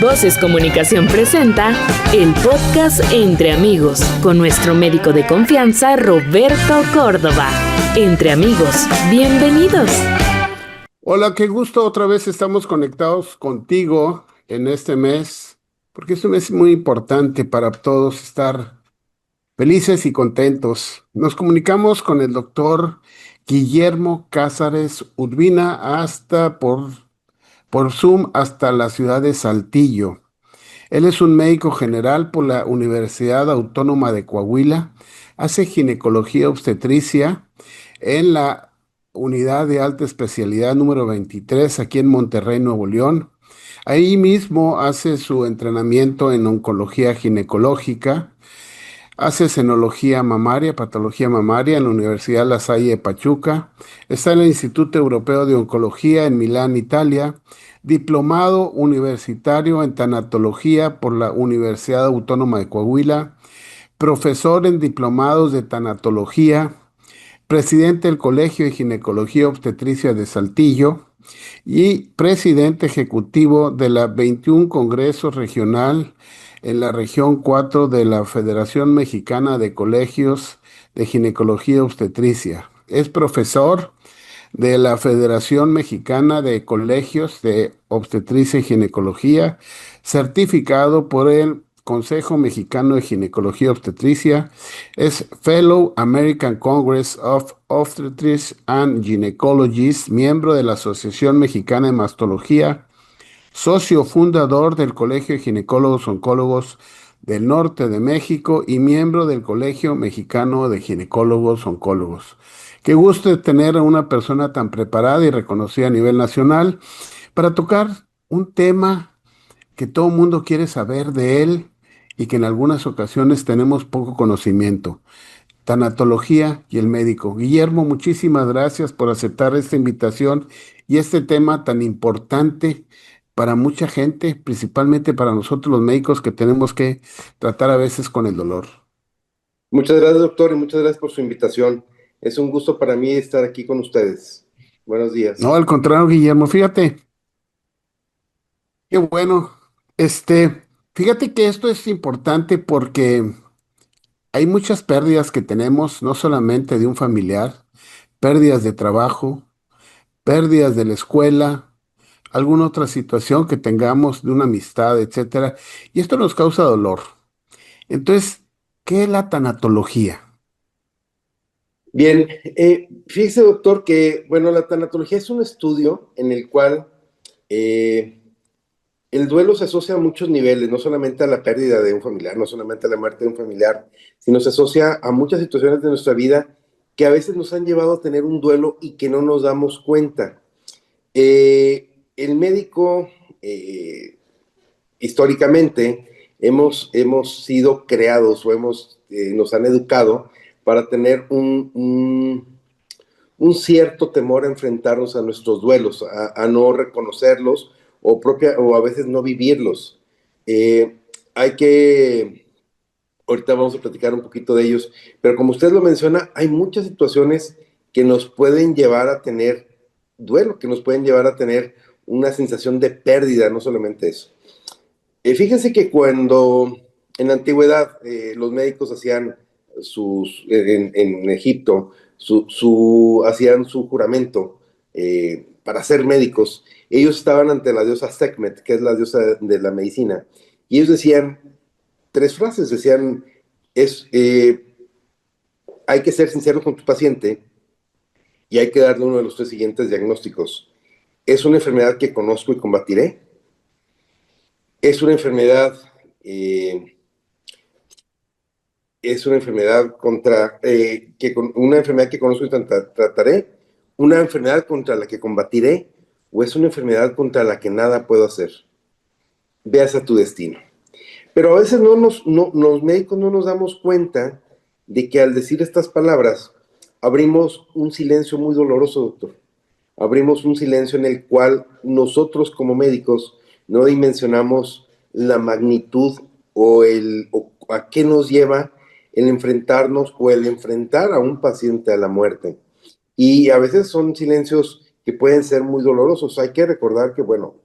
Voces Comunicación presenta el podcast Entre Amigos con nuestro médico de confianza Roberto Córdoba. Entre amigos, bienvenidos. Hola, qué gusto, otra vez estamos conectados contigo en este mes, porque es un mes muy importante para todos estar felices y contentos. Nos comunicamos con el doctor Guillermo Cázares Urbina por Zoom hasta la ciudad de Saltillo. Él es un médico general por la Universidad Autónoma de Coahuila, hace ginecología obstetricia en la unidad de alta especialidad número 23 aquí en Monterrey, Nuevo León. Ahí mismo hace su entrenamiento en oncología ginecológica, hace senología mamaria, patología mamaria en la Universidad La Salle de Pachuca, está en el Instituto Europeo de Oncología en Milán, Italia, diplomado universitario en tanatología por la Universidad Autónoma de Coahuila, profesor en diplomados de tanatología, presidente del Colegio de Ginecología Obstetricia de Saltillo y presidente ejecutivo de la 21 Congreso Regional en la región 4 de la Federación Mexicana de Colegios de Ginecología Obstetricia. Es profesor de la Federación Mexicana de Colegios de Obstetricia y Ginecología, certificado por el Consejo Mexicano de Ginecología Obstetricia, es Fellow American Congress of Obstetrics and Gynecologists, miembro de la Asociación Mexicana de Mastología, socio fundador del Colegio de Ginecólogos Oncólogos del Norte de México y miembro del Colegio Mexicano de Ginecólogos Oncólogos. Qué gusto de tener a una persona tan preparada y reconocida a nivel nacional para tocar un tema que todo el mundo quiere saber de él y que en algunas ocasiones tenemos poco conocimiento. Tanatología y el médico. Guillermo, muchísimas gracias por aceptar esta invitación y este tema tan importante para mucha gente, principalmente para nosotros los médicos que tenemos que tratar a veces con el dolor. Muchas gracias, doctor, y muchas gracias por su invitación. Es un gusto para mí estar aquí con ustedes. Buenos días. No, al contrario, Guillermo, fíjate, qué bueno. Fíjate que esto es importante porque hay muchas pérdidas que tenemos, no solamente de un familiar, pérdidas de trabajo, pérdidas de la escuela, alguna otra situación que tengamos de una amistad, etcétera, y esto nos causa dolor. Entonces, ¿qué es la tanatología? Bien, fíjese, doctor, que, bueno, la tanatología es un estudio en el cual el duelo se asocia a muchos niveles, no solamente a la pérdida de un familiar, no solamente a la muerte de un familiar, sino se asocia a muchas situaciones de nuestra vida que a veces nos han llevado a tener un duelo y que no nos damos cuenta. El médico, históricamente, hemos sido creados o nos han educado para tener un cierto temor a enfrentarnos a nuestros duelos, a no reconocerlos o a veces no vivirlos. Hay que, ahorita vamos a platicar un poquito de ellos, pero como usted lo menciona, hay muchas situaciones que nos pueden llevar a tener duelo, que nos pueden llevar a tener una sensación de pérdida, no solamente eso. Fíjense que cuando en la antigüedad los médicos hacían en Egipto, hacían su juramento para ser médicos, ellos estaban ante la diosa Sekhmet, que es la diosa de la medicina, y ellos decían tres frases, decían, hay que ser sincero con tu paciente y hay que darle uno de los tres siguientes diagnósticos. Es una enfermedad que conozco y combatiré. Es una enfermedad una enfermedad que conozco y trataré, una enfermedad contra la que combatiré, o es una enfermedad contra la que nada puedo hacer. Veas a tu destino. Pero a veces los médicos no nos damos cuenta de que al decir estas palabras abrimos un silencio muy doloroso, doctor. Abrimos un silencio en el cual nosotros como médicos no dimensionamos la magnitud o a qué nos lleva el enfrentarnos o el enfrentar a un paciente a la muerte. Y a veces son silencios que pueden ser muy dolorosos. Hay que recordar que, bueno,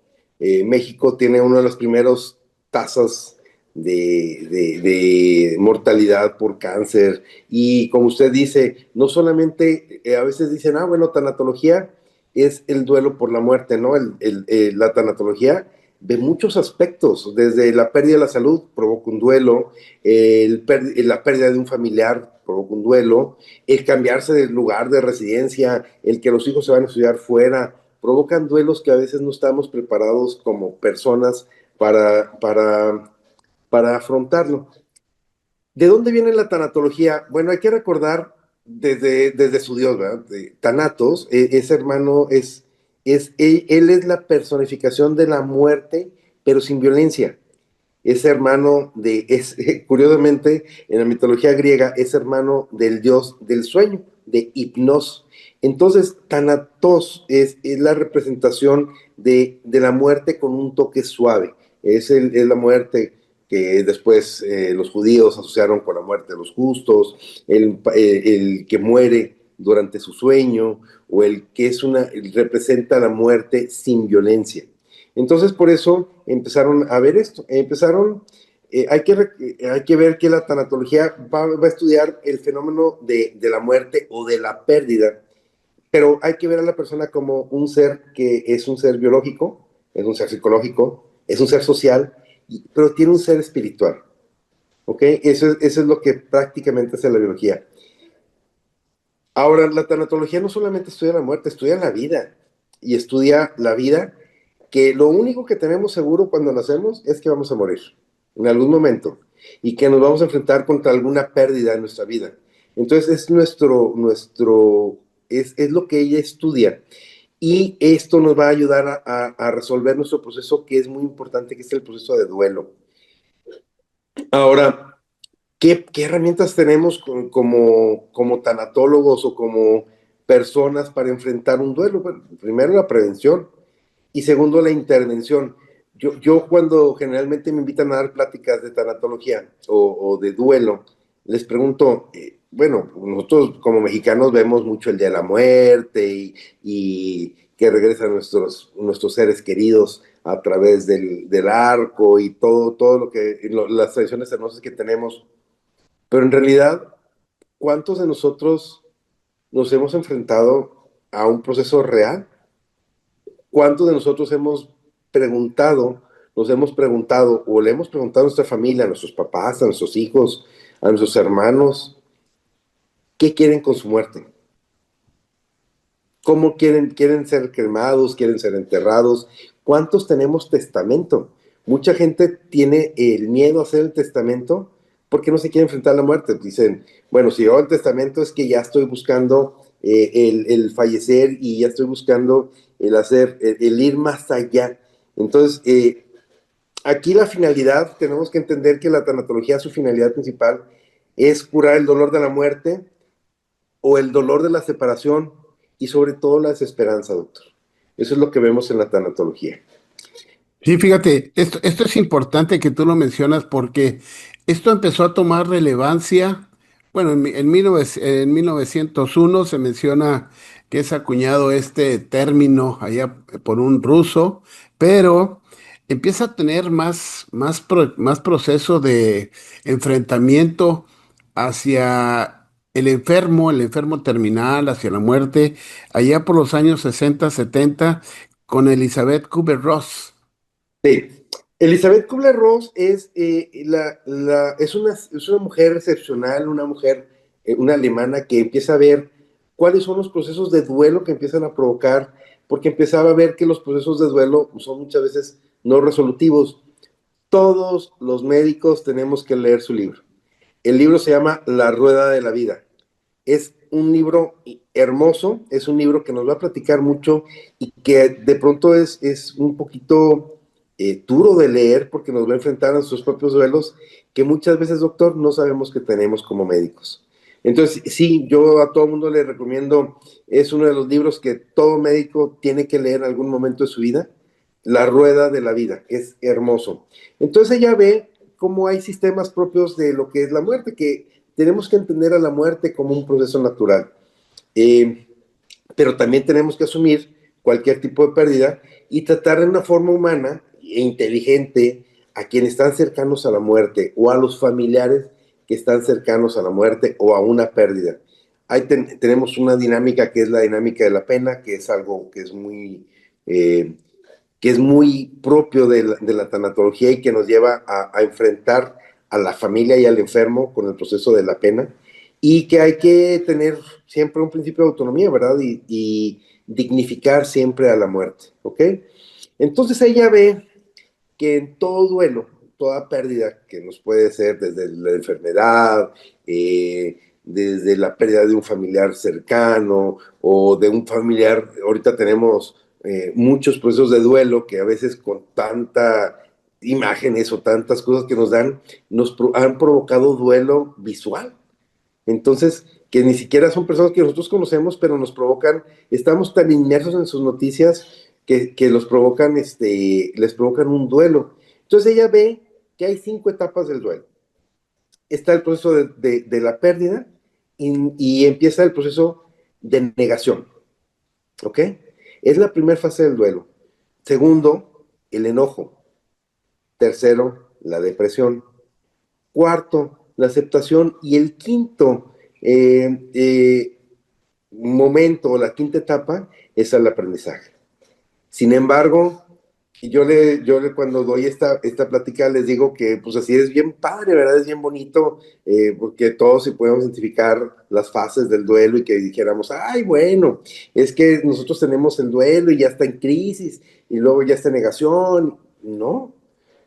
México tiene una de las primeras tasas de mortalidad por cáncer. Y como usted dice, no solamente, a veces dicen, bueno, tanatología es el duelo por la muerte, ¿no? La tanatología de muchos aspectos, desde la pérdida de la salud provoca un duelo, la pérdida de un familiar provoca un duelo, el cambiarse de lugar de residencia, el que los hijos se van a estudiar fuera, provocan duelos que a veces no estamos preparados como personas para afrontarlo. ¿De dónde viene la tanatología? Bueno, hay que recordar desde su Dios, ¿verdad? Thanatos, ese hermano él es la personificación de la muerte, pero sin violencia. Es hermano curiosamente, en la mitología griega, es hermano del dios del sueño, de Hipnos. Entonces, Thanatos es la representación de la muerte con un toque suave. Es la muerte que después los judíos asociaron con la muerte de los justos, el que muere durante su sueño, o el que representa la muerte sin violencia. Entonces, por eso empezaron a ver esto. Hay que ver que la tanatología va a estudiar el fenómeno de la muerte o de la pérdida, pero hay que ver a la persona como un ser que es un ser biológico, es un ser psicológico, es un ser social, pero tiene un ser espiritual. ¿Ok? Eso es lo que prácticamente hace la biología. Ahora, la tanatología no solamente estudia la muerte, estudia la vida. Y estudia la vida, que lo único que tenemos seguro cuando nacemos es que vamos a morir en algún momento y que nos vamos a enfrentar contra alguna pérdida en nuestra vida. Entonces es es lo que ella estudia, y esto nos va a ayudar a resolver nuestro proceso, que es muy importante, que es el proceso de duelo. Ahora, ¿qué herramientas tenemos como tanatólogos o como personas para enfrentar un duelo? Bueno, primero, la prevención, y segundo, la intervención. Yo cuando generalmente me invitan a dar pláticas de tanatología o de duelo, les pregunto, bueno, nosotros como mexicanos vemos mucho el Día de la Muerte y que regresan nuestros seres queridos a través del arco y todo las tradiciones hermosas que tenemos. Pero en realidad, ¿cuántos de nosotros nos hemos enfrentado a un proceso real? ¿Cuántos de nosotros nos hemos preguntado o le hemos preguntado a nuestra familia, a nuestros papás, a nuestros hijos, a nuestros hermanos, qué quieren con su muerte? ¿Cómo quieren ser cremados? ¿Quieren ser enterrados? ¿Cuántos tenemos testamento? Mucha gente tiene el miedo a hacer el testamento porque no se quiere enfrentar a la muerte. Dicen, bueno, si yo hago el testamento es que ya estoy buscando el fallecer, y ya estoy buscando el ir más allá. Entonces, aquí la finalidad, tenemos que entender que la tanatología, su finalidad principal es curar el dolor de la muerte o el dolor de la separación, y sobre todo la desesperanza, doctor. Eso es lo que vemos en la tanatología. Sí, fíjate, esto es importante que tú lo mencionas porque esto empezó a tomar relevancia. Bueno, en 1901 se menciona que es acuñado este término allá por un ruso, pero empieza a tener más proceso de enfrentamiento hacia el enfermo terminal, hacia la muerte, allá por los años 60, 70, con Elizabeth Kubler-Ross. Sí. Elizabeth Kubler-Ross es una mujer excepcional, una mujer, una alemana, que empieza a ver cuáles son los procesos de duelo que empiezan a provocar, porque empezaba a ver que los procesos de duelo son muchas veces no resolutivos. Todos los médicos tenemos que leer su libro. El libro se llama La Rueda de la Vida. Es un libro hermoso, es un libro que nos va a platicar mucho y que de pronto es un poquito duro de leer, porque nos va a enfrentar a nuestros propios duelos que muchas veces, doctor, no sabemos que tenemos como médicos. Entonces, sí, yo a todo mundo le recomiendo, es uno de los libros que todo médico tiene que leer en algún momento de su vida, La Rueda de la Vida, es hermoso. Entonces ella ve cómo hay sistemas propios de lo que es la muerte, que tenemos que entender a la muerte como un proceso natural. Pero también tenemos que asumir cualquier tipo de pérdida, y tratar de una forma humana e inteligente a quienes están cercanos a la muerte o a los familiares que están cercanos a la muerte o a una pérdida. Ahí tenemos una dinámica que es la dinámica de la pena, que es algo eh, que es muy propio de la tanatología y que nos lleva a enfrentar a la familia y al enfermo con el proceso de la pena, y que hay que tener siempre un principio de autonomía, ¿verdad? Y dignificar siempre a la muerte, ¿ok? Entonces ella ve que en todo duelo, toda pérdida que nos puede ser desde la enfermedad, desde la pérdida de un familiar cercano o de un familiar, ahorita tenemos muchos procesos de duelo que a veces con tanta imágenes o tantas cosas que nos dan, han provocado duelo visual. Entonces, que ni siquiera son personas que nosotros conocemos, pero nos provocan, estamos tan inmersos en sus noticias que los provocan, les provocan un duelo. Entonces ella ve que hay 5 etapas del duelo. Está el proceso de la pérdida y empieza el proceso de negación, ¿ok? Es la primera fase del duelo. Segundo, el enojo. Tercero, la depresión. Cuarto, la aceptación. Y el quinto momento, la quinta etapa, es el aprendizaje. Sin embargo, cuando doy esta plática les digo que pues así es bien padre, ¿verdad? Es bien bonito, porque todos sí podemos identificar las fases del duelo y que dijéramos, ay, bueno, es que nosotros tenemos el duelo y ya está en crisis y luego ya está en negación. No,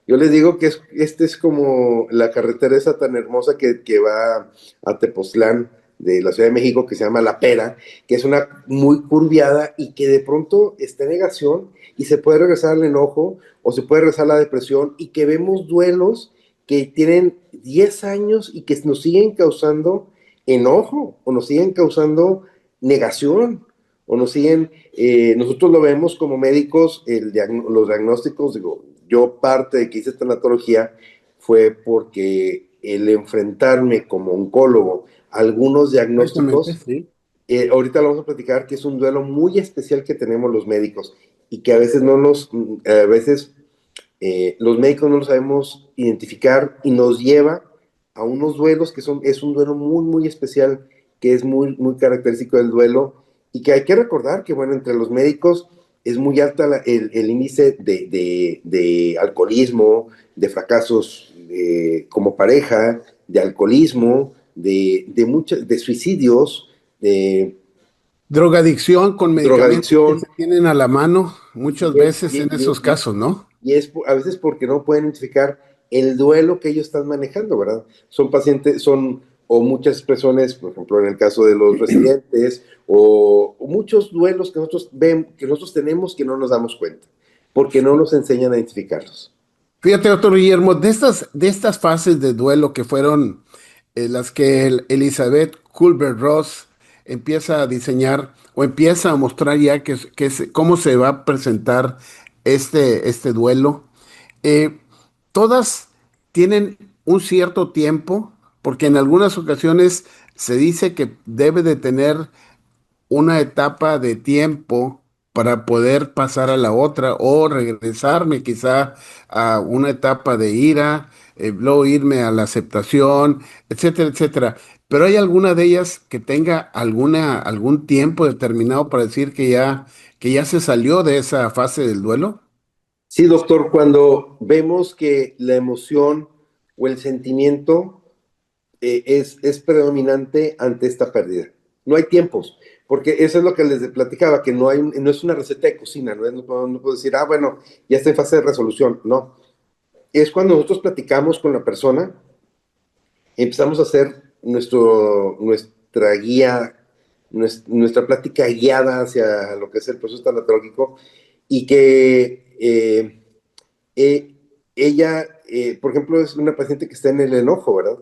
yo les digo que es como la carretera esa tan hermosa que va a Tepoztlán de la Ciudad de México, que se llama La Pera, que es una muy curviada y que de pronto está en negación y se puede regresar al enojo o se puede regresar a la depresión, y que vemos duelos que tienen 10 años y que nos siguen causando enojo o nos siguen causando negación o nos siguen, nosotros lo vemos como médicos, los diagnósticos, digo, yo parte de que hice tanatología fue porque el enfrentarme como oncólogo a algunos Exactamente, diagnósticos, sí. ahorita lo vamos a platicar, que es un duelo muy especial que tenemos los médicos y que a veces a veces los médicos no lo sabemos identificar y nos lleva a unos duelos es un duelo muy, muy especial, que es muy, muy característico del duelo, y que hay que recordar que, bueno, entre los médicos es muy alta el índice de alcoholismo, de fracasos como pareja, de alcoholismo, de suicidios, de Drogadicción con medicamentos que drogadicción, se tienen a la mano, muchas y es, veces en y- esos y- casos, ¿no? y es a veces porque no pueden identificar el duelo que ellos están manejando, ¿verdad? Son pacientes, o muchas personas, por ejemplo, en el caso de los residentes, o muchos duelos que nosotros que nosotros tenemos que no nos damos cuenta, porque no nos enseñan a identificarlos. Fíjate, doctor Guillermo, de estas fases de duelo que fueron las que Elizabeth Kubler-Ross empieza a diseñar o empieza a mostrar ya cómo se va a presentar este duelo, eh, todas tienen un cierto tiempo, porque en algunas ocasiones se dice que debe de tener una etapa de tiempo para poder pasar a la otra o regresarme quizá a una etapa de ira, luego irme a la aceptación, etcétera, etcétera. Pero hay alguna de ellas que tenga algún tiempo determinado para decir que ya se salió de esa fase del duelo. Sí, doctor, cuando vemos que la emoción o el sentimiento es predominante ante esta pérdida. No hay tiempos, porque eso es lo que les platicaba, que no es una receta de cocina, no puedo decir, bueno, ya está en fase de resolución. No, es cuando nosotros platicamos con la persona, empezamos a hacer nuestra guía, nuestra plática guiada hacia lo que es el proceso tanatológico, y que eh, ella, por ejemplo, es una paciente que está en el enojo, ¿verdad?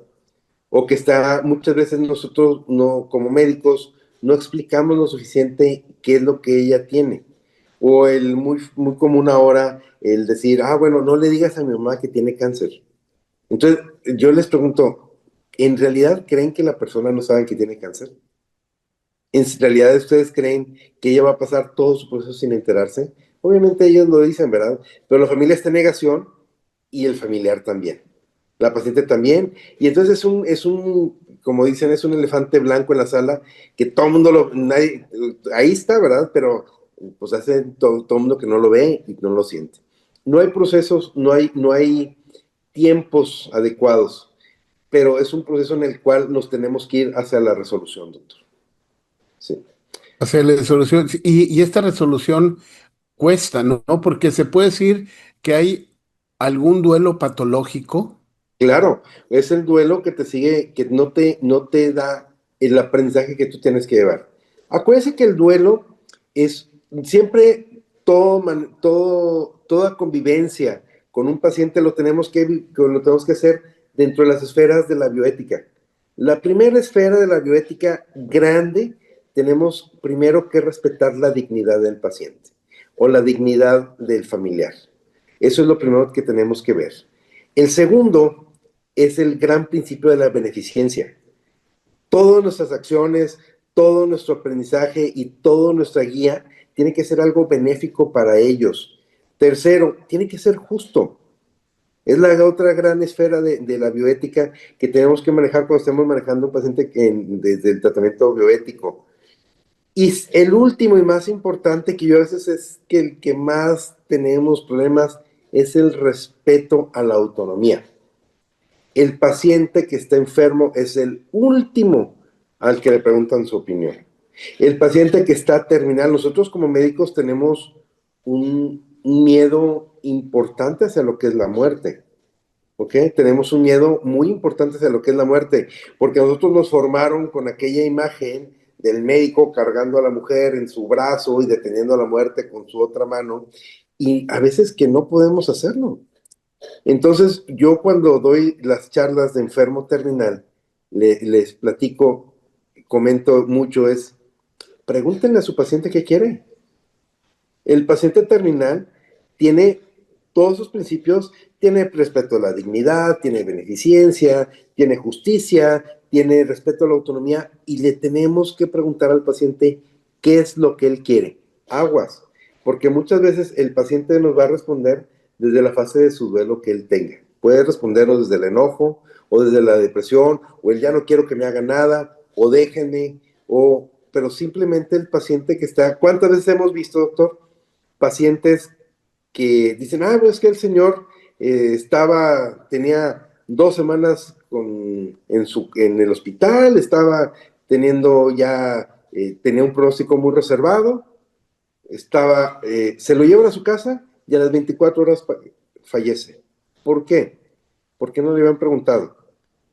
O que está, muchas veces nosotros no, como médicos, no explicamos lo suficiente qué es lo que ella tiene. O el muy, muy común ahora, el decir, bueno, no le digas a mi mamá que tiene cáncer. Entonces, yo les pregunto, ¿en realidad creen que la persona no sabe que tiene cáncer? ¿En realidad ustedes creen que ella va a pasar todo su proceso sin enterarse? Obviamente ellos lo dicen, ¿verdad? Pero la familia está en negación y el familiar también. La paciente también. Y entonces como dicen, es un elefante blanco en la sala que todo el mundo ahí está, ¿verdad? Pero pues hace todo el mundo que no lo ve y no lo siente. No hay procesos, no hay tiempos adecuados, pero es un proceso en el cual nos tenemos que ir hacia la resolución, doctor. Sí. Hacer la resolución. Y esta resolución cuesta, ¿no? Porque se puede decir que hay algún duelo patológico. Claro, es el duelo que te sigue, que no te da el aprendizaje que tú tienes que llevar. Acuérdense que el duelo es siempre toda convivencia con un paciente lo tenemos que hacer dentro de las esferas de la bioética. La primera esfera de la bioética grande, tenemos primero que respetar la dignidad del paciente o la dignidad del familiar. Eso es lo primero que tenemos que ver. El segundo es el gran principio de la beneficencia. Todas nuestras acciones, todo nuestro aprendizaje y toda nuestra guía tiene que ser algo benéfico para ellos. Tercero, tiene que ser justo. Es la otra gran esfera de la bioética que tenemos que manejar cuando estemos manejando un paciente desde el tratamiento bioético. Y el último y más importante, que yo a veces es que el que más tenemos problemas, es el respeto a la autonomía. El paciente que está enfermo es el último al que le preguntan su opinión. El paciente que está terminal, nosotros como médicos tenemos un miedo importante hacia lo que es la muerte. ¿Ok? Tenemos un miedo muy importante hacia lo que es la muerte, porque nosotros nos formaron con aquella imagen del médico cargando a la mujer en su brazo y deteniendo a la muerte con su otra mano, y a veces que no podemos hacerlo. Entonces, yo cuando doy las charlas de enfermo terminal, les platico, comento mucho, pregúntenle a su paciente qué quiere. El paciente terminal tiene todos sus principios, tiene respeto a la dignidad, tiene beneficencia, tiene justicia, tiene respeto a la autonomía, y le tenemos que preguntar al paciente qué es lo que él quiere. Aguas, porque muchas veces el paciente nos va a responder desde la fase de su duelo que él tenga. Puede respondernos desde el enojo, o desde la depresión, o el ya no quiero que me haga nada, o déjenme, pero simplemente el paciente que está. ¿Cuántas veces hemos visto, doctor, pacientes que dicen, pues es que el señor tenía 2 semanas en el hospital, estaba teniendo tenía un pronóstico muy reservado, se lo llevan a su casa y a las 24 horas fallece? ¿Por qué? ¿Por qué no le habían preguntado?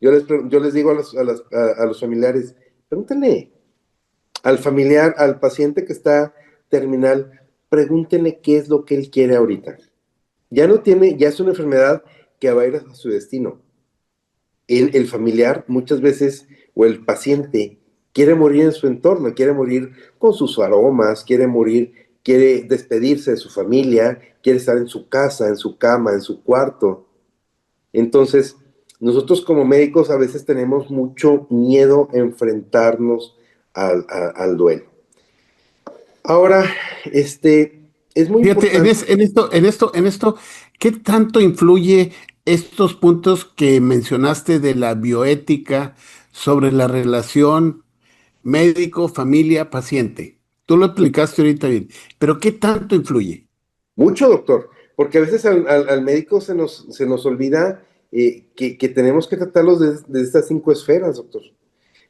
Yo les digo a los familiares, pregúntenle al familiar, al paciente que está terminal, pregúntenle qué es lo que él quiere ahorita. Ya es una enfermedad que va a ir a su destino. El familiar muchas veces, o el paciente, quiere morir en su entorno, quiere morir con sus aromas, quiere despedirse de su familia, quiere estar en su casa, en su cama, en su cuarto. Entonces, nosotros como médicos a veces tenemos mucho miedo a enfrentarnos al duelo. Ahora, es muy Fíjate, importante. en esto, ¿qué tanto influye estos puntos que mencionaste de la bioética sobre la relación médico, familia, paciente? Tú lo explicaste ahorita bien, pero ¿qué tanto influye? Mucho, doctor, porque a veces al médico se nos olvida que tenemos que tratarlos de estas 5 esferas, doctor.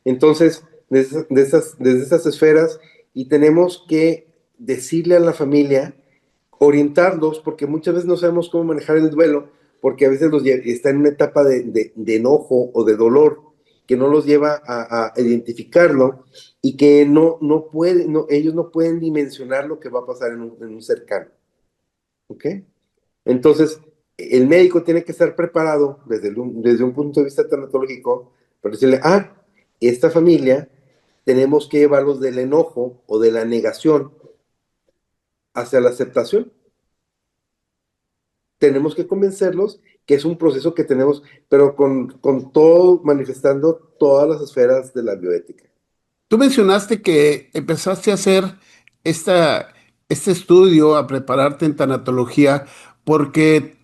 Entonces, desde esas esferas, y tenemos que decirle a la familia, orientarlos, porque muchas veces no sabemos cómo manejar el duelo, porque a veces está en una etapa de enojo o de dolor que no los lleva a identificarlo, y que ellos no pueden dimensionar lo que va a pasar en un cercano. ¿Ok? Entonces, el médico tiene que estar preparado desde un punto de vista tanatológico para decirle, esta familia tenemos que llevarlos del enojo o de la negación hacia la aceptación. Tenemos que convencerlos que es un proceso que tenemos, pero con todo, manifestando todas las esferas de la bioética. Tú mencionaste que empezaste a hacer esta este estudio, a prepararte en tanatología, porque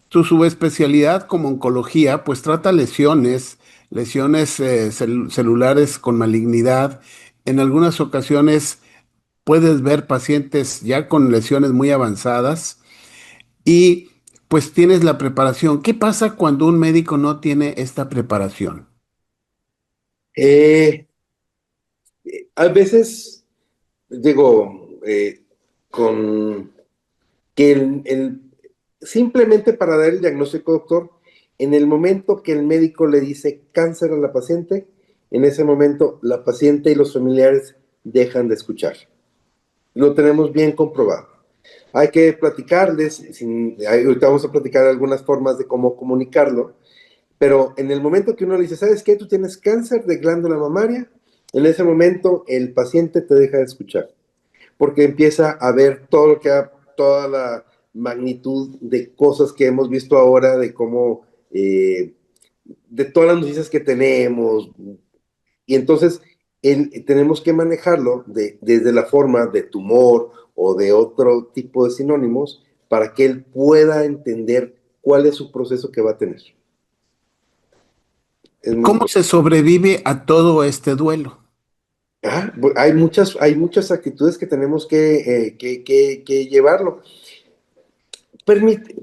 tu subespecialidad como oncología, pues trata lesiones celulares con malignidad. En algunas ocasiones puedes ver pacientes ya con lesiones muy avanzadas y pues tienes la preparación. ¿Qué pasa cuando un médico no tiene esta preparación? Eh, a veces, digo, con que simplemente para dar el diagnóstico, doctor, en el momento que el médico le dice cáncer a la paciente, en ese momento la paciente y los familiares dejan de escuchar. Lo tenemos bien comprobado. Hay que platicarles, ahorita vamos a platicar algunas formas de cómo comunicarlo, pero en el momento que uno le dice, ¿sabes qué? Tú tienes cáncer de glándula mamaria, en ese momento el paciente te deja de escuchar, porque empieza a ver toda la magnitud de cosas que hemos visto ahora, de cómo, de todas las noticias que tenemos, y entonces tenemos que manejarlo desde la forma de tumor o de otro tipo de sinónimos para que él pueda entender cuál es su proceso que va a tener. Es muy ¿Cómo se importante. sobrevive a todo este duelo? Hay muchas actitudes que tenemos que llevarlo.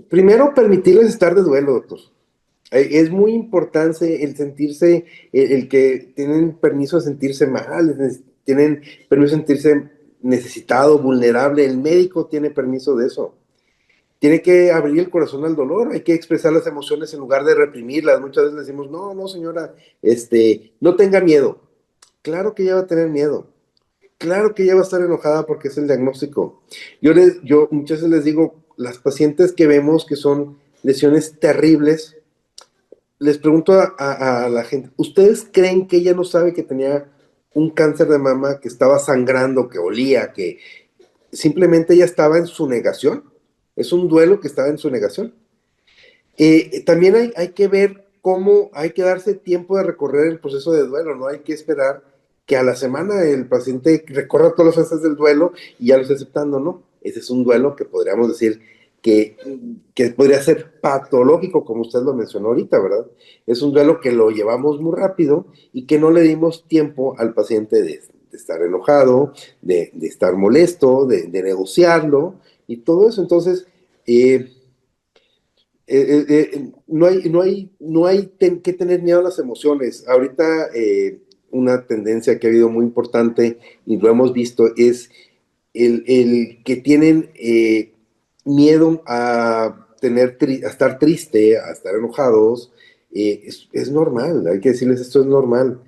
Primero, permitirles estar de duelo, doctor. Es muy importante el sentirse, el que tienen permiso de sentirse mal, tienen permiso de sentirse necesitado, vulnerable. El médico tiene permiso de eso. Tiene que abrir el corazón al dolor, hay que expresar las emociones en lugar de reprimirlas. Muchas veces le decimos, no, no, señora, no tenga miedo. Claro que ella va a tener miedo. Claro que ella va a estar enojada porque es el diagnóstico. Yo muchas veces les digo, las pacientes que vemos que son lesiones terribles, les pregunto a la gente, ¿ustedes creen que ella no sabe que tenía un cáncer de mama, que estaba sangrando, que olía, que simplemente ella estaba en su negación? Es un duelo que estaba en su negación. También hay que ver cómo hay que darse tiempo de recorrer el proceso de duelo, no hay que esperar que a la semana el paciente recorra todas las fases del duelo y ya lo esté aceptando, ¿no? Ese es un duelo que podríamos decir que, que podría ser patológico, como usted lo mencionó ahorita, ¿verdad? Es un duelo que lo llevamos muy rápido y que no le dimos tiempo al paciente de estar enojado, de estar molesto, de negociarlo y todo eso. Entonces, no hay que tener miedo a las emociones. Ahorita una tendencia que ha habido muy importante y lo hemos visto es el que tienen miedo a estar triste, a estar enojados. Es normal, hay que decirles esto es normal.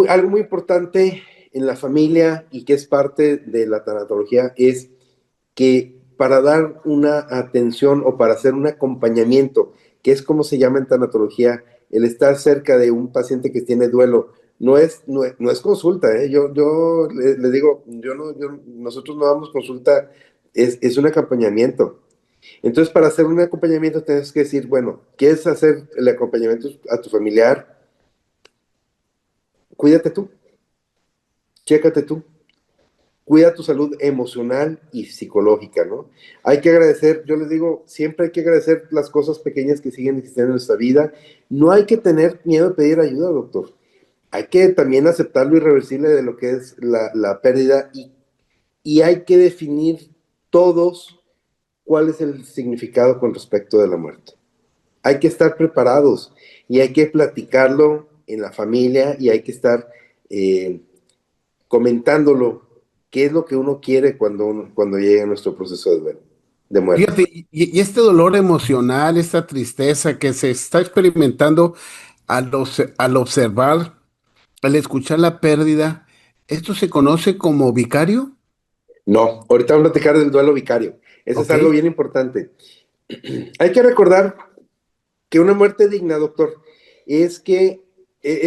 Algo muy importante en la familia y que es parte de la tanatología es que para dar una atención o para hacer un acompañamiento, que es como se llama en tanatología, el estar cerca de un paciente que tiene duelo, no es consulta, ¿eh? Yo le digo, nosotros no damos consulta, es un acompañamiento. Entonces, para hacer un acompañamiento tienes que decir, bueno, ¿quieres hacer el acompañamiento a tu familiar? Cuídate tú, chécate tú, cuida tu salud emocional y psicológica, ¿no? Hay que agradecer, yo les digo, siempre hay que agradecer las cosas pequeñas que siguen existiendo en nuestra vida. No hay que tener miedo de pedir ayuda, doctor. Hay que también aceptar lo irreversible de lo que es la pérdida y hay que definir todos cuál es el significado con respecto de la muerte. Hay que estar preparados y hay que platicarlo en la familia y hay que estar comentándolo, qué es lo que uno quiere cuando llega a nuestro proceso de muerte. Fíjate, y este dolor emocional, esta tristeza que se está experimentando al observar, al escuchar la pérdida, ¿esto se conoce como vicario? No, ahorita vamos a platicar del duelo vicario. Eso es ¿Ok? algo bien importante. Hay que recordar que una muerte digna, doctor, es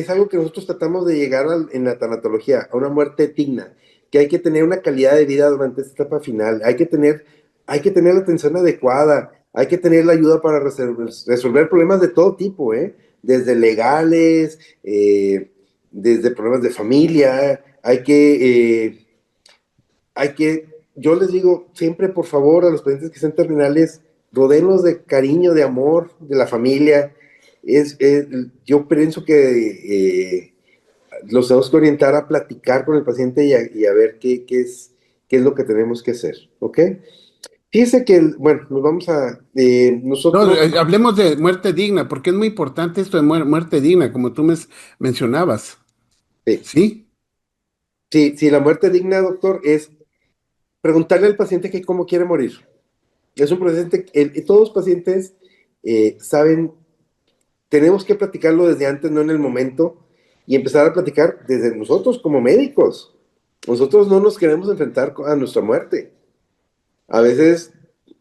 algo que nosotros tratamos de llegar en la tanatología, a una muerte digna, que hay que tener una calidad de vida durante esta etapa final, hay que tener la atención adecuada, hay que tener la ayuda para resolver problemas de todo tipo, desde legales, desde problemas de familia, hay que yo les digo siempre, por favor, a los pacientes que estén terminales, rodéenlos de cariño, de amor, de la familia. Yo pienso que los tenemos que orientar a platicar con el paciente y a ver qué es lo que tenemos que hacer, ¿ok? Fíjese que, bueno, nos vamos a, No, nosotros, hablemos de muerte digna, porque es muy importante esto de muerte digna, como tú mencionabas. sí, ¿Sí? sí, la muerte digna, doctor, es preguntarle al paciente que cómo quiere morir. Es un paciente, todos los pacientes saben, tenemos que platicarlo desde antes, no en el momento, y empezar a platicar desde nosotros como médicos. Nosotros no nos queremos enfrentar a nuestra muerte. A veces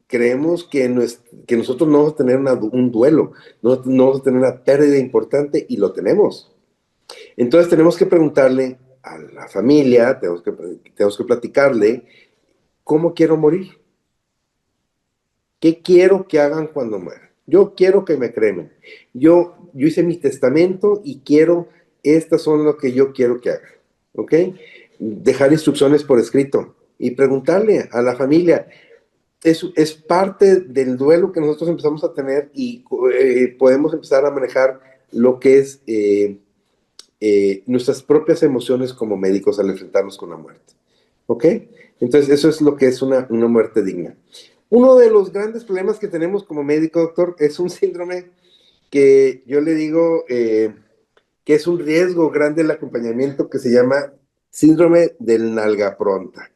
creemos que nosotros no vamos a tener un duelo, no vamos a tener una pérdida importante y lo tenemos. Entonces tenemos que preguntarle a la familia, tenemos que platicarle cómo quiero morir, qué quiero que hagan cuando muera. Yo quiero que me cremen. Yo hice mi testamento y estas son lo que yo quiero que hagan. ¿Ok? Dejar instrucciones por escrito y preguntarle a la familia, es parte del duelo que nosotros empezamos a tener y podemos empezar a manejar lo que es nuestras propias emociones como médicos al enfrentarnos con la muerte. ¿Ok? Entonces, eso es lo que es una muerte digna. Uno de los grandes problemas que tenemos como médico, doctor, es un síndrome que yo le digo que es un riesgo grande el acompañamiento que se llama síndrome del nalga pronta.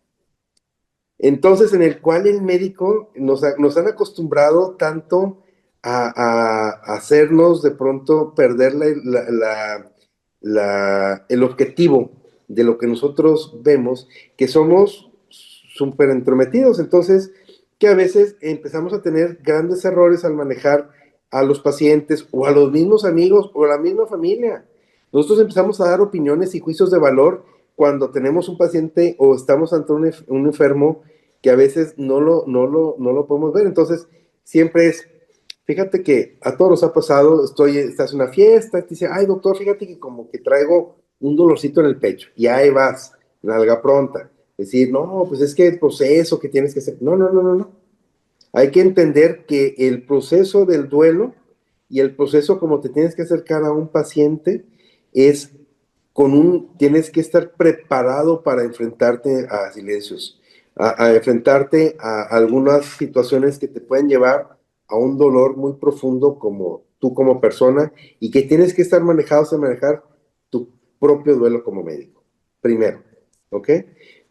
Entonces, en el cual el médico nos han acostumbrado tanto a hacernos de pronto perder el objetivo de lo que nosotros vemos, que somos súper entrometidos. Entonces, que a veces empezamos a tener grandes errores al manejar a los pacientes o a los mismos amigos o a la misma familia. Nosotros empezamos a dar opiniones y juicios de valor cuando tenemos un paciente o estamos ante un enfermo que a veces no lo podemos ver. Entonces, siempre fíjate que a todos nos ha pasado, estás en una fiesta, te dice, ay doctor, fíjate que como que traigo un dolorcito en el pecho, y ahí vas, nalga pronta. Decir, no, pues es que el proceso que tienes que hacer. No, no, no, no, no. Hay que entender que el proceso del duelo y el proceso como te tienes que acercar a un paciente es tienes que estar preparado para enfrentarte a silencios, a enfrentarte a algunas situaciones que te pueden llevar a un dolor muy profundo como tú como persona y que tienes que estar manejados a manejar tu propio duelo como médico, primero, ¿ok?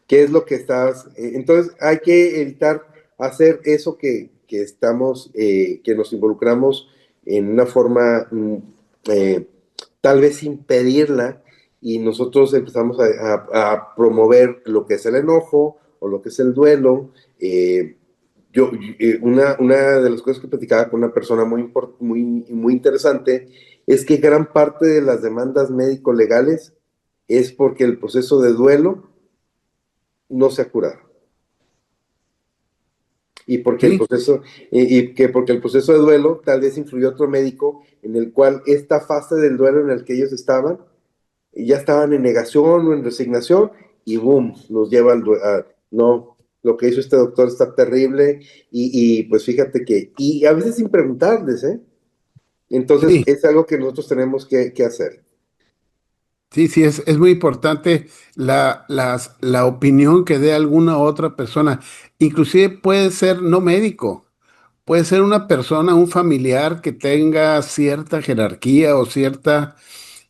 ¿Qué es lo que estás? Entonces hay que evitar hacer eso que estamos, que nos involucramos en una forma tal vez sin pedirla y nosotros empezamos a promover lo que es el enojo o lo que es el duelo. Una de las cosas que platicaba con una persona muy interesante es que gran parte de las demandas médico-legales es porque el proceso de duelo no se ha curado. Y porque el Sí. proceso, porque el proceso de duelo tal vez influyó otro médico en el cual esta fase del duelo en el que ellos estaban, ya estaban en negación o en resignación, y boom, los lleva no, lo que hizo este doctor está terrible, y pues fíjate y a veces sin preguntarles, ¿eh? Entonces Sí, es algo que nosotros tenemos que hacer. sí, sí, es muy importante la opinión que dé alguna otra persona. Inclusive puede ser no médico, puede ser una persona, un familiar que tenga cierta jerarquía o cierta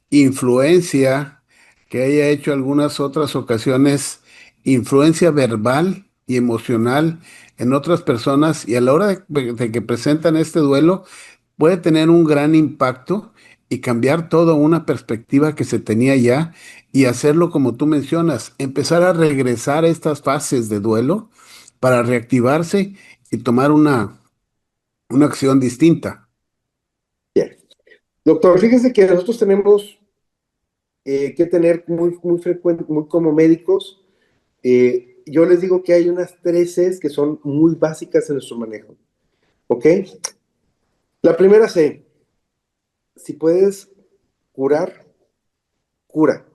influencia, que haya hecho algunas otras ocasiones influencia verbal y emocional en otras personas y a la hora de que presentan este duelo puede tener un gran impacto y cambiar toda una perspectiva que se tenía ya y hacerlo como tú mencionas, empezar a regresar a estas fases de duelo para reactivarse y tomar una acción distinta. Bien. Doctor, fíjese que nosotros tenemos que tener muy frecuente, muy como médicos, yo les digo que hay unas tres Cs que son muy básicas en nuestro manejo. ¿Ok? La primera C, si puedes curar, cura.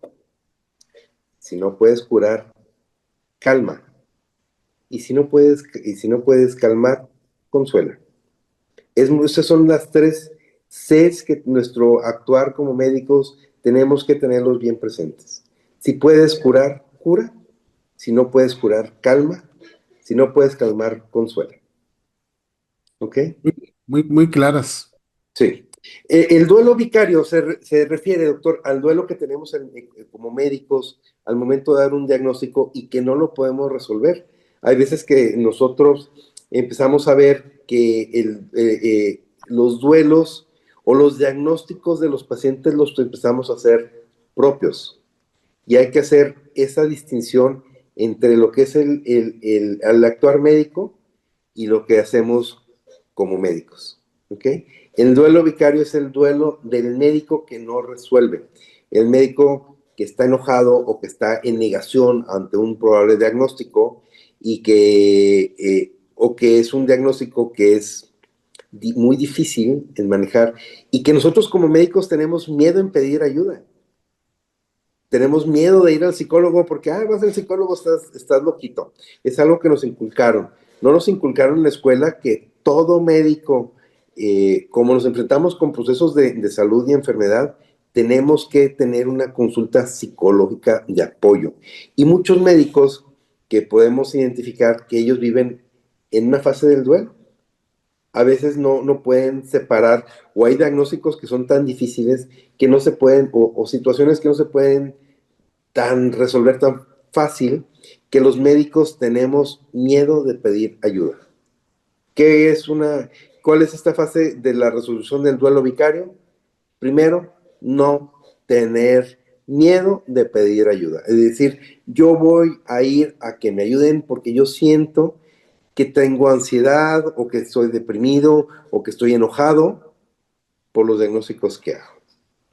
Si no puedes curar, calma. y si no puedes calmar, consuela. Esas son las tres Cs que nuestro actuar como médicos tenemos que tenerlos bien presentes. Si puedes curar, cura. Si no puedes curar, calma. Si no puedes calmar, consuela. ¿Ok? Muy claras. Sí. El duelo vicario se refiere, doctor, al duelo que tenemos como médicos al momento de dar un diagnóstico y que no lo podemos resolver. Hay veces que nosotros empezamos a ver que los duelos o los diagnósticos de los pacientes los empezamos a hacer propios. Y hay que hacer esa distinción entre lo que es el actuar médico y lo que hacemos como médicos. ¿Ok? El duelo vicario es el duelo del médico que no resuelve. El médico que está enojado o que está en negación ante un probable diagnóstico y o que es un diagnóstico que es muy difícil en manejar y que nosotros como médicos tenemos miedo en pedir ayuda. Tenemos miedo de ir al psicólogo porque, vas al psicólogo, estás loquito. Es algo que nos inculcaron. No nos inculcaron en la escuela que todo médico, como nos enfrentamos con procesos de salud y enfermedad, tenemos que tener una consulta psicológica de apoyo. Y muchos médicos que podemos identificar que ellos viven en una fase del duelo. A veces no pueden separar, o hay diagnósticos que son tan difíciles que no se pueden, o situaciones que no se pueden resolver tan fácil, que los médicos tenemos miedo de pedir ayuda. ¿Cuál es esta fase de la resolución del duelo vicario? Primero, no tener miedo de pedir ayuda. Es decir, yo voy a ir a que me ayuden porque yo siento que tengo ansiedad o que estoy deprimido o que estoy enojado por los diagnósticos que hago.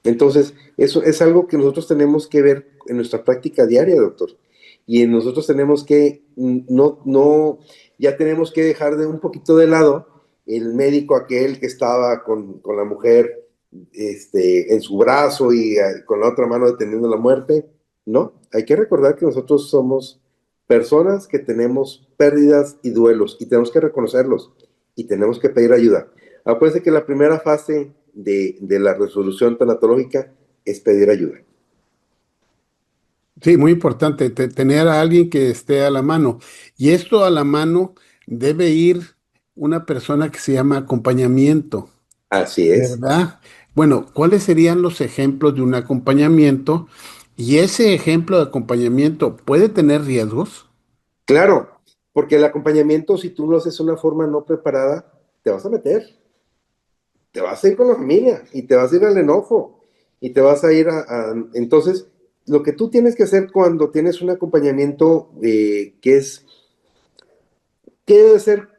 Entonces, eso es algo que nosotros tenemos que ver en nuestra práctica diaria, doctor. Y nosotros tenemos que, ya tenemos que dejar de un poquito de lado el médico aquel que estaba con la mujer en su brazo y con la otra mano deteniendo la muerte. No, hay que recordar que nosotros somos personas que tenemos pérdidas y duelos y tenemos que reconocerlos y tenemos que pedir ayuda. Acuérdense que la primera fase de la resolución tanatológica es pedir ayuda. Sí, muy importante tener a alguien que esté a la mano. Y esto a la mano debe ir una persona que se llama acompañamiento, Así es. ¿verdad? Bueno, ¿cuáles serían los ejemplos de un acompañamiento? Y ese ejemplo de acompañamiento puede tener riesgos. Claro, porque el acompañamiento, si tú lo haces de una forma no preparada, te vas a meter. Te vas a ir con la familia y te vas a ir al enojo y te vas a ir Entonces, lo que tú tienes que hacer cuando tienes un acompañamiento ¿qué debe ser?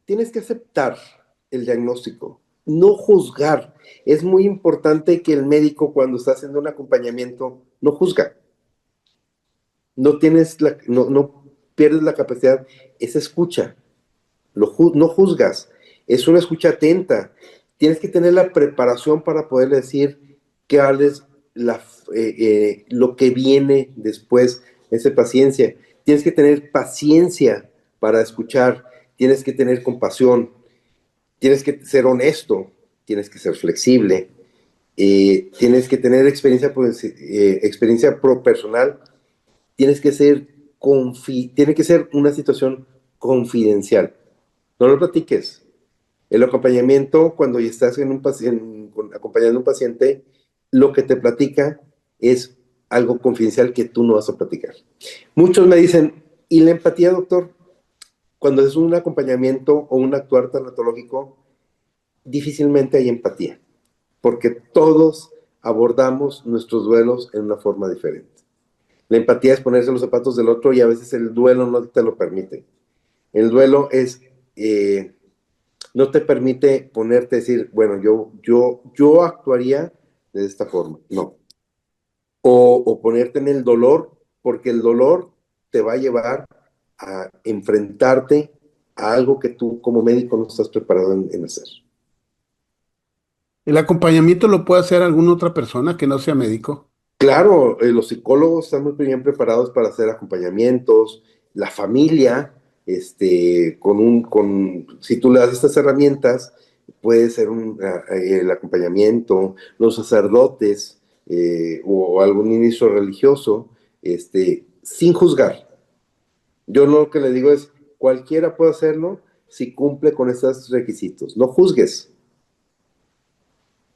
Tienes que aceptar el diagnóstico, no juzgar. Es muy importante que el médico cuando está haciendo un acompañamiento no juzga. No pierdes la capacidad, es escucha. No juzgas, es una escucha atenta. Tienes que tener la preparación para poder decir cuál es lo que viene después, esa paciencia. Tienes que tener paciencia para escuchar, tienes que tener compasión, tienes que ser honesto, tienes que ser flexible, tienes que tener experiencia personal, tiene que ser una situación confidencial. No lo platiques. El acompañamiento, cuando ya estás acompañando a un paciente, lo que te platica es algo confidencial que tú no vas a platicar. Muchos me dicen, ¿y la empatía, doctor? Cuando es un acompañamiento o un actuar tanatológico, difícilmente hay empatía, porque todos abordamos nuestros duelos en una forma diferente. La empatía es ponerse los zapatos del otro y a veces el duelo no te lo permite. El duelo no te permite ponerte a decir, bueno, yo actuaría de esta forma. No. O ponerte en el dolor, porque el dolor te va a llevar a enfrentarte a algo que tú como médico no estás preparado en hacer. ¿El acompañamiento lo puede hacer alguna otra persona que no sea médico? Claro, los psicólogos están muy bien preparados para hacer acompañamientos, la familia, si tú le das estas herramientas, puede ser el acompañamiento, los sacerdotes o algún ministro religioso, sin juzgar. Yo lo que le digo es, cualquiera puede hacerlo si cumple con estos requisitos. No juzgues,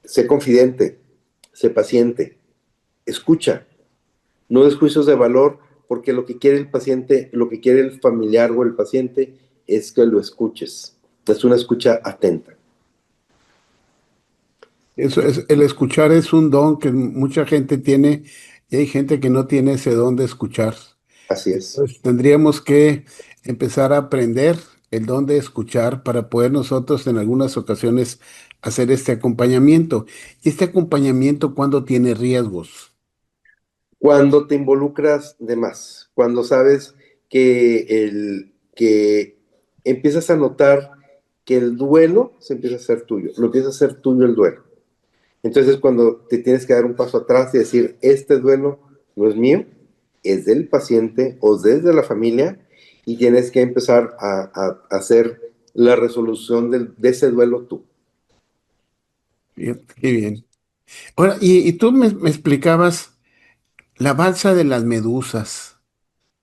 sé confidente, sé paciente, escucha, no des juicios de valor, porque lo que quiere el paciente, lo que quiere el familiar o el paciente es que lo escuches. Es una escucha atenta. El escuchar es un don que mucha gente tiene y hay gente que no tiene ese don de escuchar. Así es. Entonces, tendríamos que empezar a aprender el don de escuchar para poder nosotros en algunas ocasiones hacer este acompañamiento. Y este acompañamiento, ¿cuándo tiene riesgos? Cuando te involucras de más, cuando sabes que empiezas a notar que el duelo se empieza a hacer tuyo, lo empieza a hacer tuyo el duelo. Entonces cuando te tienes que dar un paso atrás y decir, este duelo no es mío, es del paciente o desde la familia, y tienes que empezar a hacer la resolución de ese duelo tú. Fíjate, qué bien. Ahora, y tú me explicabas la balsa de las medusas.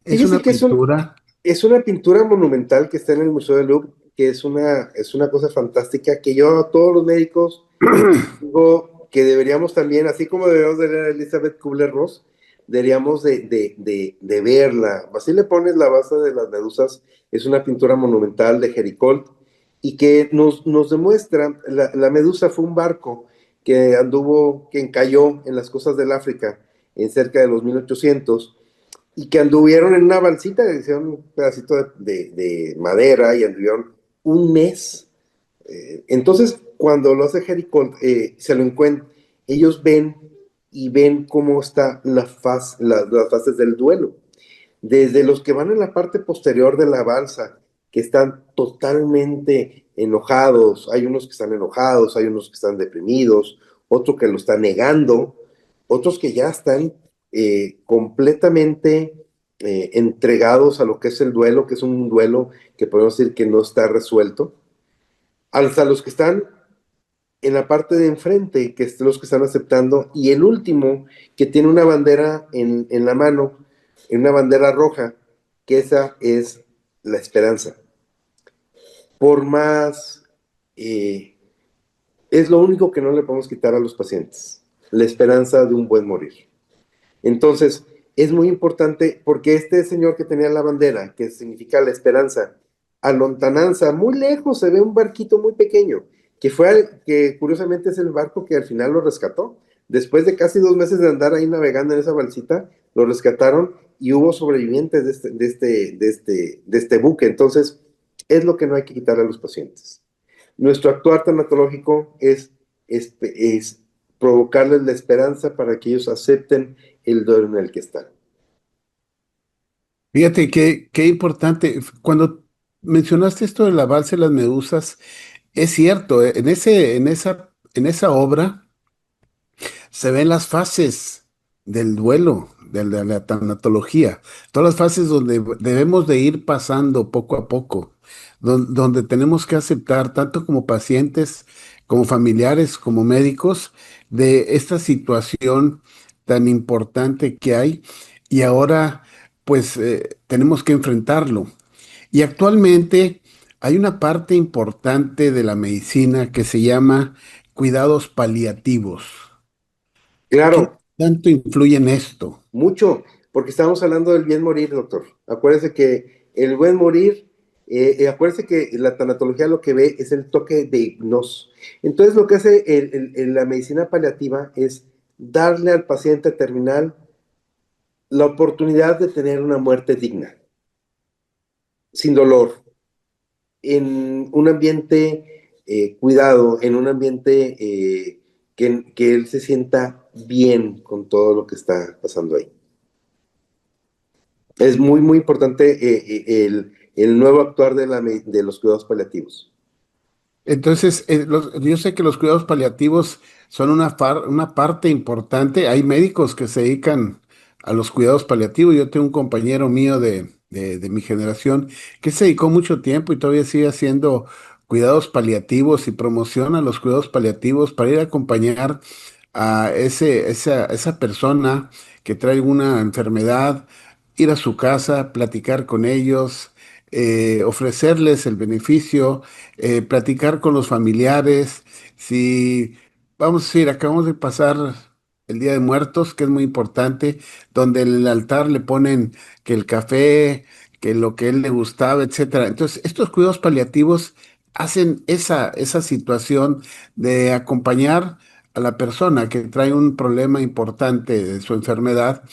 ¿Es una Fíjese que pintura? es una pintura monumental que está en el Museo del Louvre, que es una cosa fantástica, que yo a todos los médicos digo que deberíamos también, así como deberíamos de leer a Elizabeth Kubler-Ross, deberíamos de verla. Así le pones la base de las medusas, es una pintura monumental de Géricault, y que nos demuestra, la medusa fue un barco que encalló en las costas del África en cerca de los 1800, y que anduvieron en una balsita, le hicieron un pedacito de madera y anduvieron un mes. Entonces, cuando lo hace Jericho, se lo encuentran, ellos ven y ven cómo está las fases del duelo. Desde los que van en la parte posterior de la balsa, que están totalmente enojados, hay unos que están enojados, hay unos que están deprimidos, otro que lo está negando, otros que ya están completamente entregados a lo que es el duelo, que es un duelo que podemos decir que no está resuelto, hasta los que están en la parte de enfrente, que es los que están aceptando, y el último, que tiene una bandera en la mano, en una bandera roja, que esa es la esperanza. Por más, es lo único que no le podemos quitar a los pacientes, la esperanza de un buen morir. Entonces, es muy importante porque este señor que tenía la bandera, que significa la esperanza, a lontananza, muy lejos se ve un barquito muy pequeño, que curiosamente es el barco que al final lo rescató. Después de casi 2 meses de andar ahí navegando en esa balsita, lo rescataron y hubo sobrevivientes de este buque. Entonces, es lo que no hay que quitar a los pacientes. Nuestro actuar tanatológico es provocarles la esperanza para que ellos acepten el duelo en el que están. Fíjate qué importante. Cuando mencionaste esto de la balsa y las medusas, es cierto, en esa obra se ven las fases del duelo, de la tanatología, todas las fases donde debemos de ir pasando poco a poco, donde tenemos que aceptar, tanto como pacientes, como familiares, como médicos, de esta situación tan importante que hay y ahora pues tenemos que enfrentarlo. Y actualmente hay una parte importante de la medicina que se llama cuidados paliativos. ¿Qué Claro, tanto influye en esto? mucho, porque estamos hablando del bien morir, doctor. Acuérdese que el buen morir, acuérdese que la tanatología lo que ve es el toque de hipnosis. Entonces, lo que hace la medicina paliativa es darle al paciente terminal la oportunidad de tener una muerte digna, sin dolor, en un ambiente cuidado, en un ambiente que él se sienta bien con todo lo que está pasando ahí. Es muy, muy importante el nuevo actuar de los cuidados paliativos. Entonces, yo sé que los cuidados paliativos son una parte importante. Hay médicos que se dedican a los cuidados paliativos. Yo tengo un compañero mío de mi generación, que se dedicó mucho tiempo y todavía sigue haciendo cuidados paliativos y promociona los cuidados paliativos para ir a acompañar a esa persona que trae una enfermedad, ir a su casa, platicar con ellos, ofrecerles el beneficio, platicar con los familiares. Si, vamos a decir, acabamos de pasar el Día de Muertos, que es muy importante, donde en el altar le ponen que el café, que lo que él le gustaba, etcétera. Entonces, estos cuidados paliativos hacen esa situación de acompañar a la persona que trae un problema importante de su enfermedad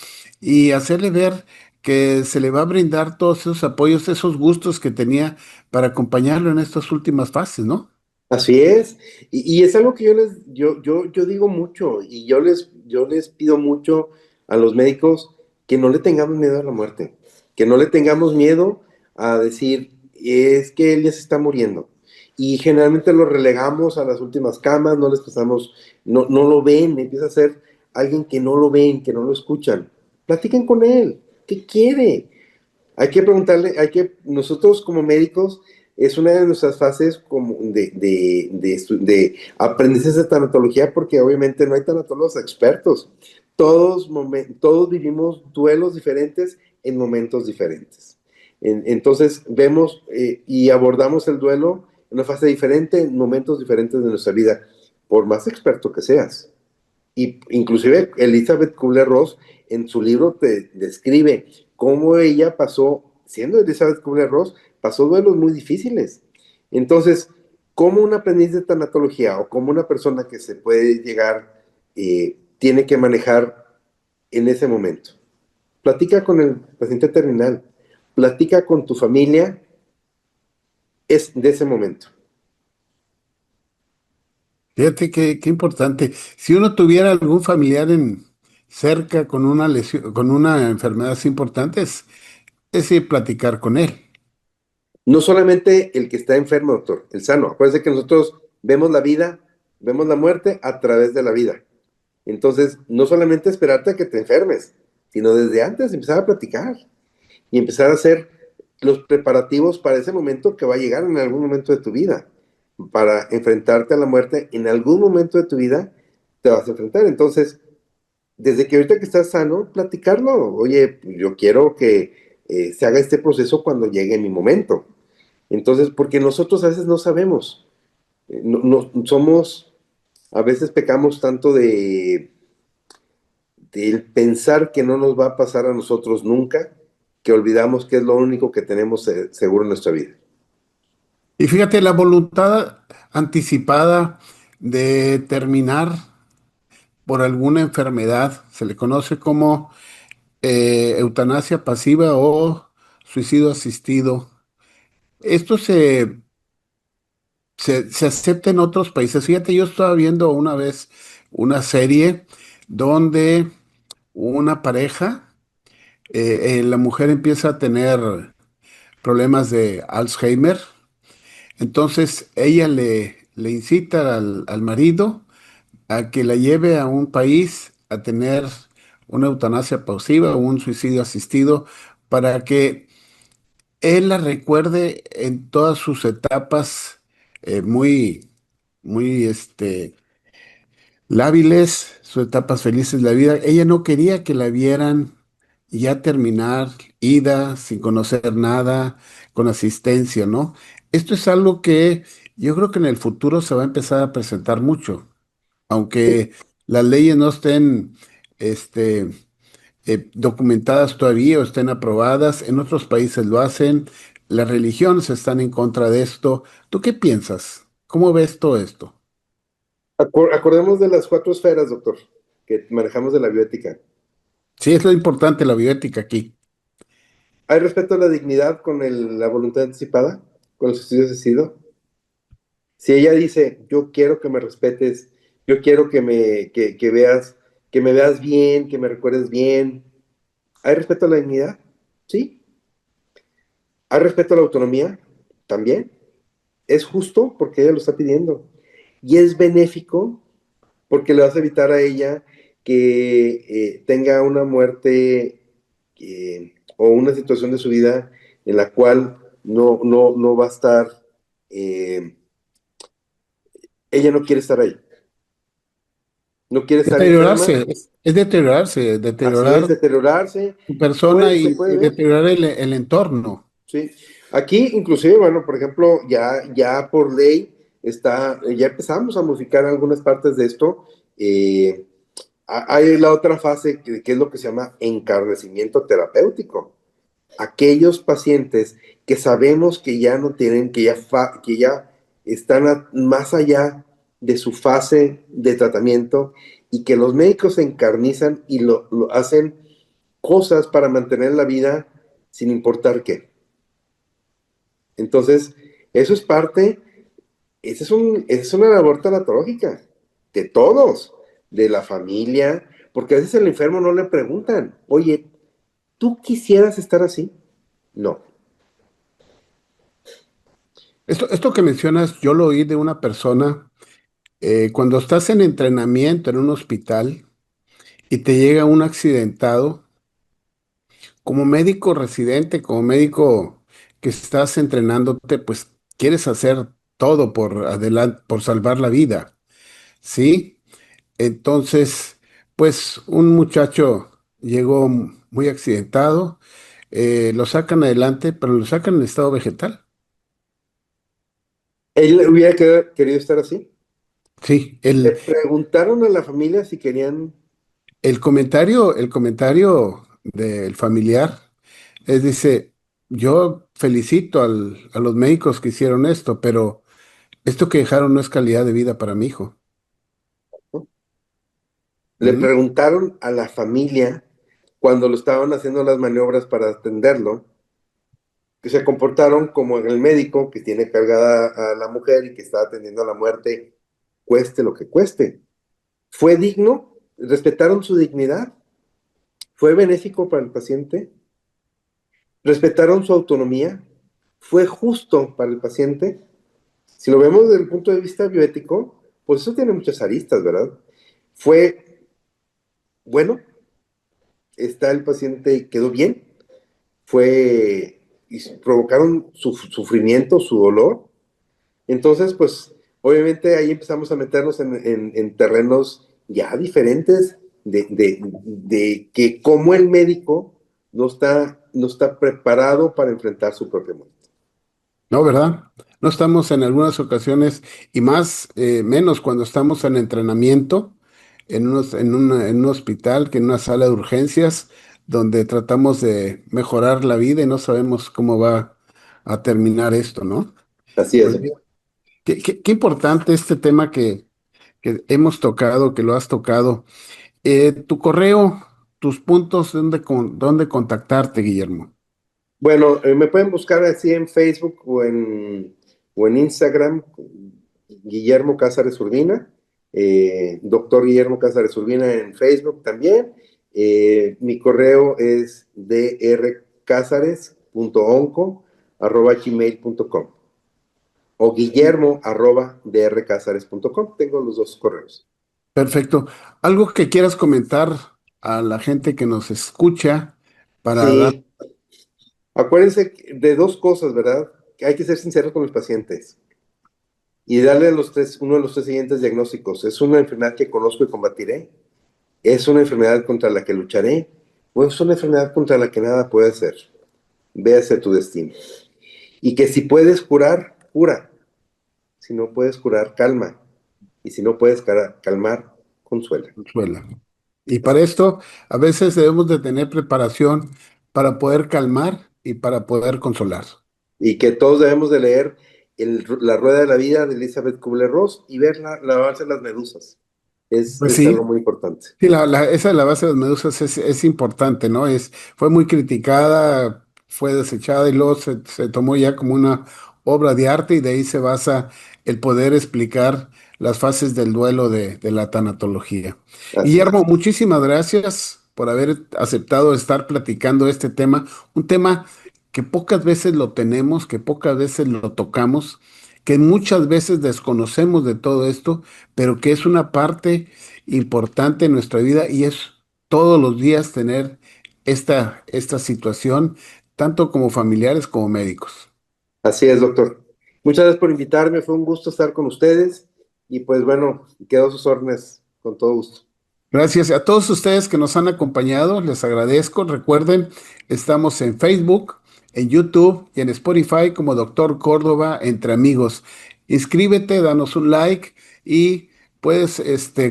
y hacerle ver que se le va a brindar todos esos apoyos, esos gustos que tenía para acompañarlo en estas últimas fases, ¿no? Así es, y es algo que yo digo mucho, y yo les pido mucho a los médicos que no le tengamos miedo a la muerte, que no le tengamos miedo a decir, es que él ya se está muriendo. Y generalmente lo relegamos a las últimas camas, no les pasamos, no lo ven, empieza a ser alguien que no lo ven, que no lo escuchan. Platiquen con él, ¿qué quiere? Hay que preguntarle, nosotros como médicos, es una de nuestras fases como de aprendizaje de tanatología, porque obviamente no hay tanatólogos expertos. Todos vivimos duelos diferentes en momentos diferentes. Entonces vemos y abordamos el duelo en una fase diferente, en momentos diferentes de nuestra vida, por más experto que seas. Y inclusive Elizabeth Kubler-Ross en su libro te describe cómo ella pasó, siendo Elizabeth Kubler-Ross, pasó duelos muy difíciles. Entonces, ¿cómo un aprendiz de tanatología o como una persona que se puede llegar tiene que manejar en ese momento? Platica con el paciente terminal, platica con tu familia es de ese momento. Fíjate qué importante. Si uno tuviera algún familiar en cerca con una lesión, con una enfermedad así importante, es ir platicar con él. No solamente el que está enfermo, doctor, el sano. Acuérdense que nosotros vemos la vida, vemos la muerte a través de la vida. Entonces, no solamente esperarte a que te enfermes, sino desde antes empezar a platicar y empezar a hacer los preparativos para ese momento que va a llegar en algún momento de tu vida. Para enfrentarte a la muerte, en algún momento de tu vida te vas a enfrentar. Entonces, desde que ahorita que estás sano, platicarlo. Oye, yo quiero que se haga este proceso cuando llegue mi momento. Entonces, porque nosotros a veces no sabemos, somos, a veces pecamos tanto de pensar que no nos va a pasar a nosotros nunca, que olvidamos que es lo único que tenemos seguro en nuestra vida. Y fíjate, la voluntad anticipada de terminar por alguna enfermedad se le conoce como eutanasia pasiva o suicidio asistido. Esto se acepta en otros países. Fíjate, yo estaba viendo una vez una serie donde una pareja, la mujer empieza a tener problemas de Alzheimer. Entonces ella le incita al marido a que la lleve a un país a tener una eutanasia pasiva o un suicidio asistido para que él la recuerde en todas sus etapas muy, muy lábiles, sus etapas felices de la vida. Ella no quería que la vieran ya terminar, ida, sin conocer nada, con asistencia, ¿no? Esto es algo que yo creo que en el futuro se va a empezar a presentar mucho, aunque las leyes no estén este, documentadas todavía o estén aprobadas, en otros países lo hacen, las religiones están en contra de esto. ¿Tú qué piensas? ¿Cómo ves todo esto? Acordemos de las 4 esferas, doctor, que manejamos de la bioética. Sí, es lo importante, la bioética aquí. ¿Hay respeto a la dignidad con la voluntad anticipada, con el suicidio asistido? Si ella dice, yo quiero que me respetes, yo quiero que me veas bien, que me recuerdes bien, ¿hay respeto a la dignidad? Sí. ¿Hay respeto a la autonomía? También. Es justo porque ella lo está pidiendo. Y es benéfico porque le vas a evitar a ella que tenga una muerte o una situación de su vida en la cual no va a estar, eh, ella no quiere estar ahí, no quiere estar enferma, Deteriorarse, es deteriorarse, así es, deteriorar deteriorarse, tu persona se puede y ver. deteriorar el entorno. Sí, aquí inclusive, bueno, por ejemplo, ya por ley ya empezamos a modificar algunas partes de esto. Eh, Hay la otra fase que es lo que se llama encarnecimiento terapéutico. Aquellos pacientes que sabemos que ya no tienen, que ya están más allá de su fase de tratamiento y que los médicos se encarnizan y lo hacen cosas para mantener la vida sin importar qué. Entonces, eso es parte, esa es una labor tanatológica de todos, de la familia, porque a veces al enfermo no le preguntan, oye, ¿tú quisieras estar así? No. Esto que mencionas, yo lo oí de una persona, cuando estás en entrenamiento en un hospital y te llega un accidentado, como médico residente, como médico que estás entrenándote, pues quieres hacer todo por adelante, por salvar la vida, ¿sí? Entonces, pues un muchacho llegó muy accidentado, lo sacan adelante, pero lo sacan en estado vegetal. ¿Él hubiera querido estar así? Sí, Le preguntaron a la familia si querían. el comentario del familiar es, dice, yo felicito a los médicos que hicieron esto, pero esto que dejaron no es calidad de vida para mi hijo. ¿No? Le ¿Mm? preguntaron a la familia cuando lo estaban haciendo las maniobras para atenderlo, que se comportaron como el médico que tiene cargada a la mujer y que está atendiendo a la muerte, cueste lo que cueste. ¿Fue digno? ¿Respetaron su dignidad? ¿Fue benéfico para el paciente? ¿Respetaron su autonomía? ¿Fue justo para el paciente? Si lo vemos desde el punto de vista bioético, pues eso tiene muchas aristas, ¿verdad? ¿Fue bueno? ¿Está el paciente y quedó bien? ¿Y provocaron su sufrimiento, su dolor? Entonces, pues, obviamente ahí empezamos a meternos en terrenos ya diferentes de que como el médico no está preparado para enfrentar su propia muerte. No, ¿verdad? No estamos en algunas ocasiones, y más, menos cuando estamos en entrenamiento, en un hospital, que en una sala de urgencias, donde tratamos de mejorar la vida y no sabemos cómo va a terminar esto, ¿no? Así es, Pues doctor. qué importante este tema que hemos tocado, que lo has tocado. Tu correo, tus puntos, dónde contactarte, Guillermo. Bueno, me pueden buscar así en Facebook o en Instagram, Guillermo Cázares Urbina, doctor Guillermo Cázares Urbina en Facebook también. Mi correo es drcazares.onco@gmail.com o guillermo@drcazares.com. Tengo los dos correos. Perfecto. ¿Algo que quieras comentar a la gente que nos escucha para dar? Sí, acuérdense de dos cosas, ¿verdad? Que hay que ser sinceros con los pacientes y darle uno de los tres siguientes diagnósticos. ¿Es una enfermedad que conozco y combatiré? ¿Es una enfermedad contra la que lucharé? ¿O es una enfermedad contra la que nada puede hacer? Véase tu destino. Y que si puedes curar, cura. Si no puedes curar, calma. Y si no puedes calmar, consuela. Consuela. Y para esto, a veces debemos de tener preparación para poder calmar y para poder consolar. Y que todos debemos de leer La Rueda de la Vida de Elizabeth Kubler-Ross y ver la avance de las medusas. Pues Es algo sí, muy importante. sí, esa de la base de las medusas es importante, ¿no? Fue muy criticada, fue desechada y luego se tomó ya como una obra de arte, y de ahí se basa el poder explicar las fases del duelo de la tanatología. Así Guillermo, es. muchísimas gracias por haber aceptado estar platicando este tema, un tema que pocas veces lo tenemos, que pocas veces lo tocamos, que muchas veces desconocemos de todo esto, pero que es una parte importante en nuestra vida, y es todos los días tener esta situación, tanto como familiares como médicos. Así es, doctor. Muchas gracias por invitarme, fue un gusto estar con ustedes y pues bueno, quedo a sus órdenes con todo gusto. Gracias a todos ustedes que nos han acompañado, les agradezco. Recuerden, estamos en Facebook, en YouTube y en Spotify como Doctor Córdoba Entre Amigos. Inscríbete, danos un like y puedes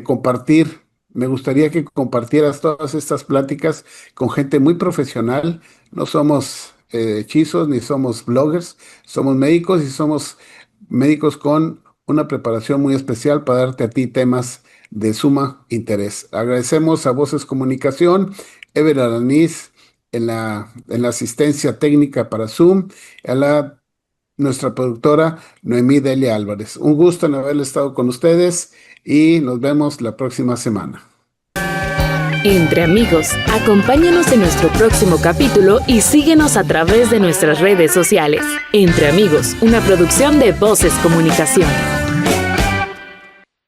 compartir. Me gustaría que compartieras todas estas pláticas con gente muy profesional. No somos hechizos ni somos bloggers, somos médicos y somos médicos con una preparación muy especial para darte a ti temas de suma interés. Agradecemos a Voces Comunicación, Ever Araniz en la asistencia técnica para Zoom, nuestra productora Noemí Delia Álvarez. Un gusto en haber estado con ustedes y nos vemos la próxima semana. Entre Amigos, acompáñanos en nuestro próximo capítulo y síguenos a través de nuestras redes sociales. Entre Amigos, una producción de Voces Comunicación.